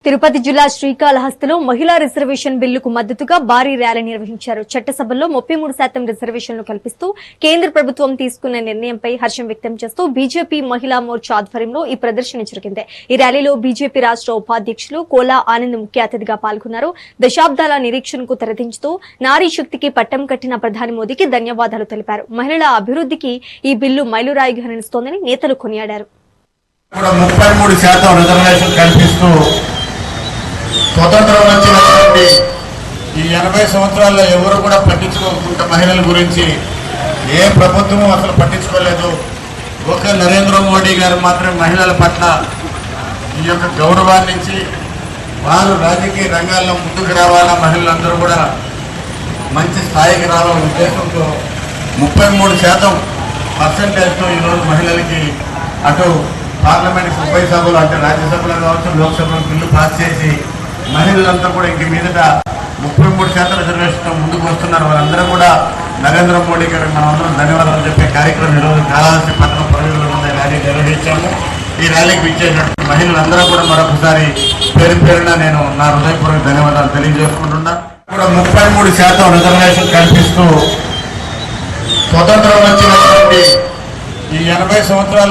తిరుపతి జిల్లా శ్రీకాళహస్తిలో మహిళా రిజర్వేషన్ బిల్లుకు మద్దతుగా భారీ ర్యాలీ నిర్వహించారు. చట్టసభలో 33% రిజర్వేషన్లు కల్పిస్తూ కేంద్ర ప్రభుత్వం తీసుకున్న నిర్ణయంపై హర్షం వ్యక్తం చేస్తూ బీజేపీ మహిళా మోర్చా ఆధ్వర్యంలో ఈ ప్రదర్శన జరిగింది. ఈ ర్యాలీలో బీజేపీ రాష్ట్ర ఉపాధ్యక్షులు కోలా ఆనంద్ ముఖ్య అతిథిగా పాల్గొన్నారు. దశాబ్దాల నిరీక్షణకు తెరదించుతూ నారీ శక్తికి పట్టం కట్టిన ప్రధాని మోదీకి ధన్యవాదాలు తెలిపారు. మహిళల అభివృద్ధికి ఈ బిల్లు మైలురాయిగా నిలుస్తోందని నేతలు కొనియాడారు. స్వతంత్రం వచ్చినటువంటి ఈ 80 సంవత్సరాల్లో ఎవరు కూడా పట్టించుకోకుండా మహిళల గురించి ఏ ప్రభుత్వము అసలు పట్టించుకోలేదు. ఒక నరేంద్ర మోడీ గారు మాత్రం మహిళల పట్ల ఈ యొక్క గౌరవాన్ని ఇచ్చి వారు రాజకీయ రంగాల్లో ముందుకు రావాలా, మహిళలందరూ కూడా మంచి స్థాయికి రావాలనే ఉద్దేశంతో 33% ఈరోజు మహిళలకి అటు పార్లమెంట్ ఉభయ సభలు అంటే రాజ్యసభలో కావచ్చు, లోక్సభలో బిల్లు పాస్ చేసి మహిళలంతా కూడా ఇంక మీదట 33% రిజర్వేషన్ ముందుకు వస్తున్నారు. వారందరూ కూడా నరేంద్ర మోడీ గారికి మనమందరం ధన్యవాదాలు చెప్పే కార్యక్రమం ఈరోజు కాళహస్తి పట్టణ పరిధిలో ర్యాలీ నిర్వహించాము. ఈ ర్యాలీకి ఇచ్చేసినటువంటి మహిళలందరూ కూడా మరొకసారి పేరు పేరున నేను నా హృదయపూర్వక ధన్యవాదాలు తెలియజేసుకుంటున్నా. కూడా 33% రిజర్వేషన్ కల్పిస్తూ స్వతంత్రం వచ్చినటువంటి ఈ 80 సంవత్సరాల్లో